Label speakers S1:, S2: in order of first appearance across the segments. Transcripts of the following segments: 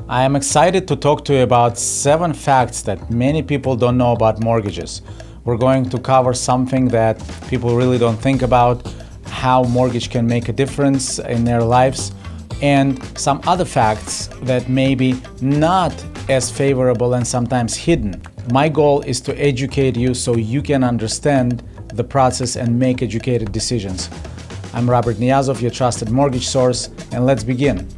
S1: I am excited to talk to you about 7 facts that many people don't know about mortgages. We're going to cover something that people really don't think about, how mortgage can make a difference in their lives, and some other facts that may be not as favorable and sometimes hidden. My goal is to educate you so you can understand the process and make educated decisions. I'm Robert Niazov, your trusted mortgage source, and let's begin.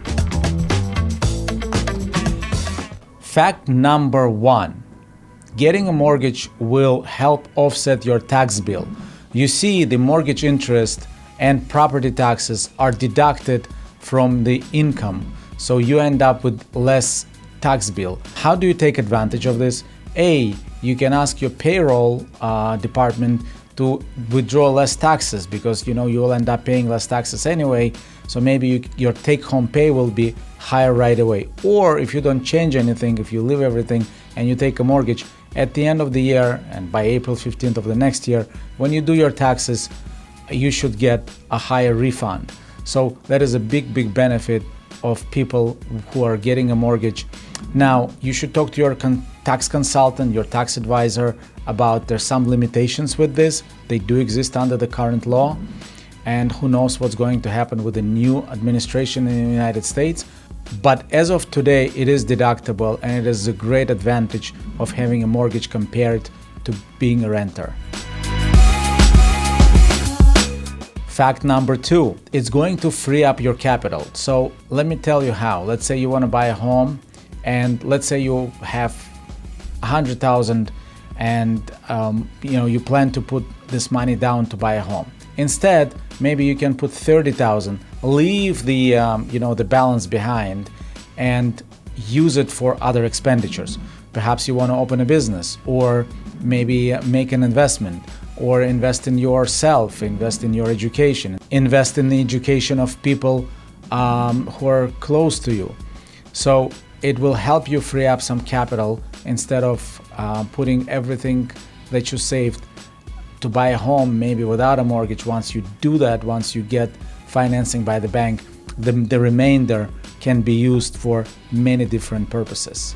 S1: Fact number 1. Getting a mortgage will help offset your tax bill. You see, the mortgage interest and property taxes are deducted from the income, so you end up with less tax bill. How do you take advantage of this? You can ask your payroll department to withdraw less taxes because you will end up paying less taxes anyway, so maybe your take-home pay will be higher right away. Or if you don't change anything, if you leave everything and you take a mortgage, at the end of the year and by April 15th of the next year, when you do your taxes, you should get a higher refund. So that is a big benefit of people who are getting a mortgage. Now, you should talk to your tax consultant, your tax advisor, about there's some limitations with this. They do exist under the current law, and who knows what's going to happen with the new administration in the United States. But as of today, it is deductible, and it is a great advantage of having a mortgage compared to being a renter. Fact number 2, it's going to free up your capital. So let me tell you how. Let's say you want to buy a home, and let's say you have 100,000 and you plan to put this money down to buy a home. Instead, maybe you can put 30,000, leave the the balance behind, and use it for other expenditures. Perhaps you want to open a business, or maybe make an investment, or invest in yourself, invest in your education, invest in the education of people who are close to you. So it will help you free up some capital instead of putting everything that you saved to buy a home, maybe without a mortgage. Once you do that, once you get financing by the bank, the remainder can be used for many different purposes.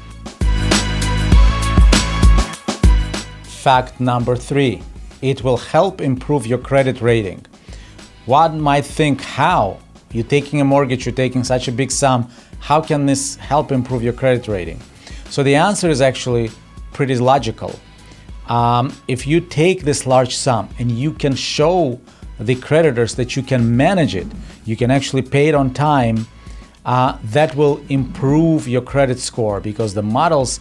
S1: Fact number 3, it will help improve your credit rating. One might think, how? You're taking a mortgage, you're taking such a big sum, how can this help improve your credit rating? So the answer is actually pretty logical. If you take this large sum and you can show the creditors that you can manage it, you can actually pay it on time, that will improve your credit score, because the models,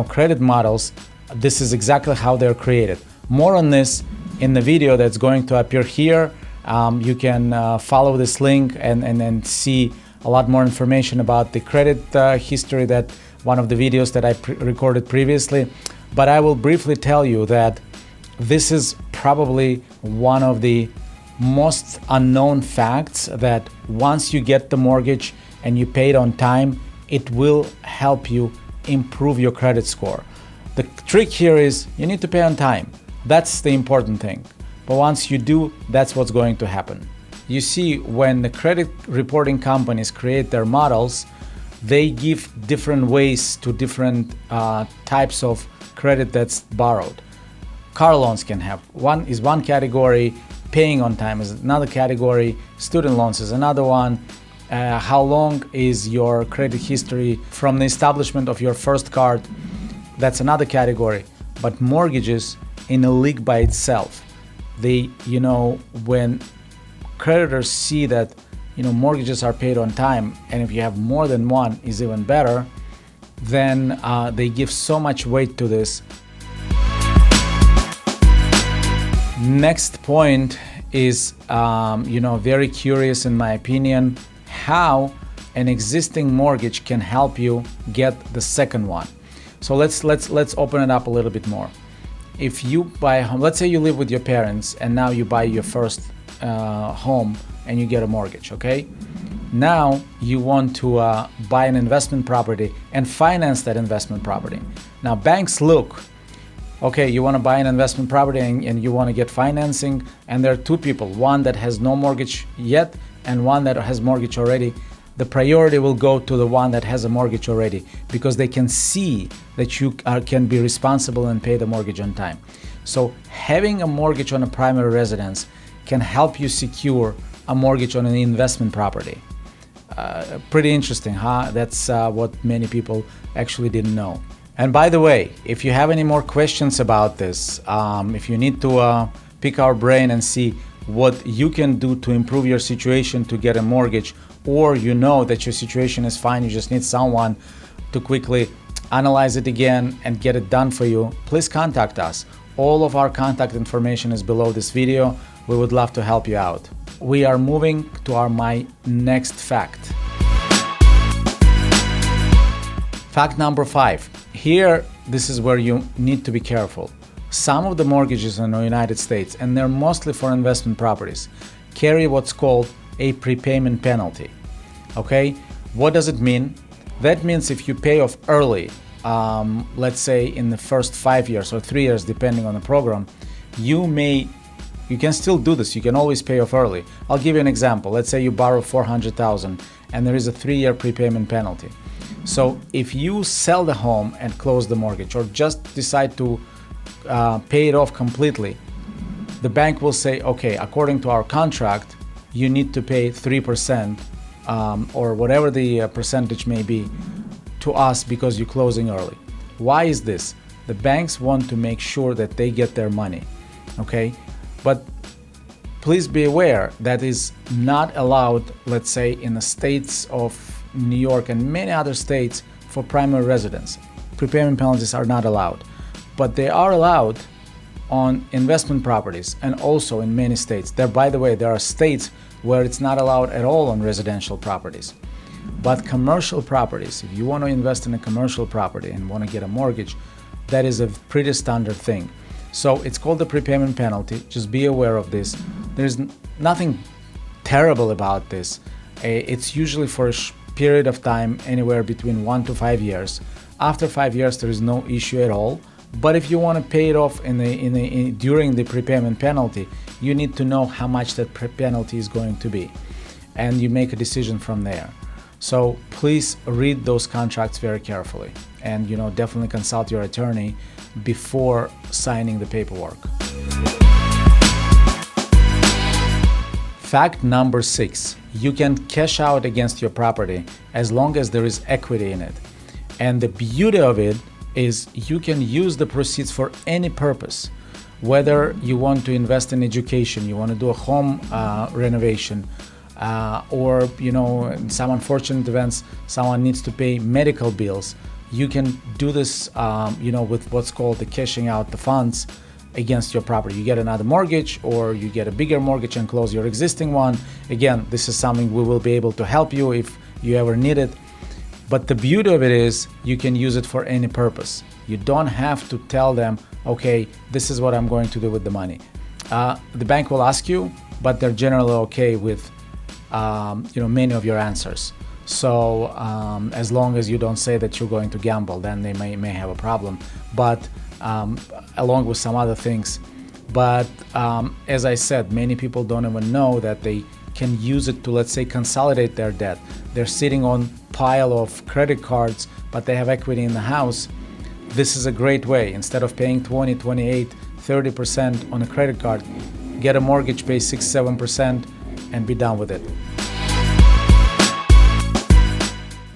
S1: credit models, this is exactly how they're created. More on this in the video that's going to appear here. You can follow this link and see a lot more information about the credit history, that one of the videos that I recorded previously. But I will briefly tell you that this is probably one of the most unknown facts, that once you get the mortgage and you pay it on time, it will help you improve your credit score. The trick here is you need to pay on time. That's the important thing. But once you do, that's what's going to happen. You see, when the credit reporting companies create their models, they give different ways to different types of credit that's borrowed. Car loans can have one category, paying on time is another category, student loans is another one. How long is your credit history from the establishment of your first card? That's another category. But mortgages in a league by itself. When creditors see that mortgages are paid on time, and if you have more than one is even better, then they give so much weight to this. Next point is very curious in my opinion, how an existing mortgage can help you get the second one. So let's open it up a little bit more. If you buy a home, let's say you live with your parents and now you buy your first home and you get a mortgage, okay? Now you want to buy an investment property and finance that investment property. Now banks look, okay, you want to buy an investment property and you want to get financing, and there are two people, one that has no mortgage yet and one that has mortgage already. the priority will go to the one that has a mortgage already, because they can see that you can be responsible and pay the mortgage on time. So having a mortgage on a primary residence can help you secure a mortgage on an investment property. Pretty interesting, huh? That's what many people actually didn't know. And by the way, if you have any more questions about this, if you need to pick our brain and see what you can do to improve your situation to get a mortgage, or you know that your situation is fine, you just need someone to quickly analyze it again and get it done for you, please contact us. All of our contact information is below this video. We would love to help you out. We are moving to my next fact. Fact number 5. Here, this is where you need to be careful. Some of the mortgages in the United States, and they're mostly for investment properties, carry what's called a prepayment penalty. Okay, what does it mean? That means if you pay off early, let's say in the first 5 years or 3 years, depending on the program, you can still do this. You can always pay off early. I'll give you an example. Let's say you borrow $400,000 and there is a 3-year prepayment penalty. So if you sell the home and close the mortgage, or just decide to pay it off completely, the bank will say, okay, according to our contract, you need to pay 3% or whatever the percentage may be to us because you're closing early. Why is this? The banks want to make sure that they get their money, okay? But please be aware that is not allowed, let's say, in the states of New York and many other states for primary residence. Prepayment penalties are not allowed, but they are allowed on investment properties and also in many states. By the way, there are states where it's not allowed at all on residential properties. But commercial properties, if you want to invest in a commercial property and want to get a mortgage, that is a pretty standard thing. So it's called the prepayment penalty. Just be aware of this. There's nothing terrible about this. It's usually for a period of time, anywhere between 1 to 5 years. After 5 years, there is no issue at all. But if you want to pay it off during the prepayment penalty, you need to know how much that penalty is going to be, and you make a decision from there. So please read those contracts very carefully, and definitely consult your attorney before signing the paperwork. Fact number 6: you can cash out against your property as long as there is equity in it. And the beauty of it is you can use the proceeds for any purpose. Whether you want to invest in education, you want to do a home renovation, or in some unfortunate events, someone needs to pay medical bills. You can do this, with what's called the cashing out the funds against your property. You get another mortgage, or you get a bigger mortgage and close your existing one. Again, this is something we will be able to help you if you ever need it. But the beauty of it is you can use it for any purpose. You don't have to tell them, okay, this is what I'm going to do with the money. The bank will ask you, but they're generally okay with many of your answers. So as long as you don't say that you're going to gamble, then they may have a problem. But along with some other things. But as I said, many people don't even know that they can use it to, let's say, consolidate their debt. They're sitting on pile of credit cards, but they have equity in the house. This is a great way. Instead of paying 20, 28, 30% on a credit card, get a mortgage, pay 6, 7%, and be done with it.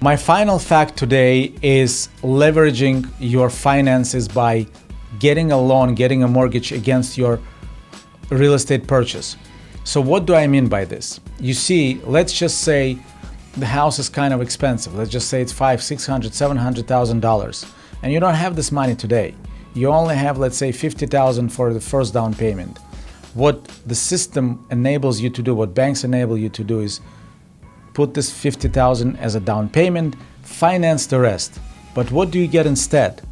S1: My final fact today is leveraging your finances by getting a loan, getting a mortgage against your real estate purchase. So what do I mean by this? You see, let's just say the house is kind of expensive. Let's just say it's $500,000, $600,000, $700,000, and you don't have this money today. You only have, let's say, $50,000 for the first down payment. What the system enables you to do, what banks enable you to do, is put this $50,000 as a down payment, finance the rest. But what do you get instead?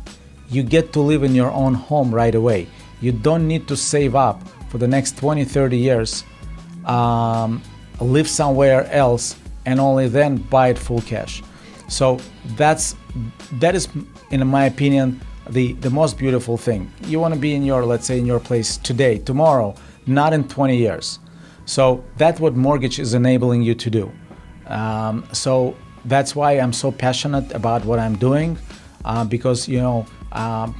S1: You get to live in your own home right away. You don't need to save up for the next 20, 30 years, live somewhere else, and only then buy it full cash. So that is, in my opinion, the most beautiful thing. You want to be in your, let's say, in your place today, tomorrow, not in 20 years. So that's what mortgage is enabling you to do. So that's why I'm so passionate about what I'm doing, because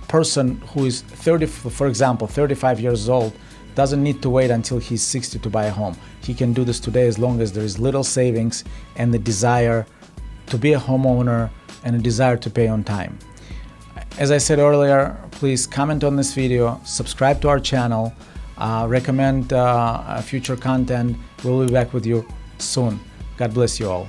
S1: person who is 30, for example, 35 years old, doesn't need to wait until he's 60 to buy a home. He can do this today as long as there is little savings and the desire to be a homeowner and a desire to pay on time. As I said earlier, please comment on this video, subscribe to our channel, recommend future content. We'll be back with you soon. God bless you all.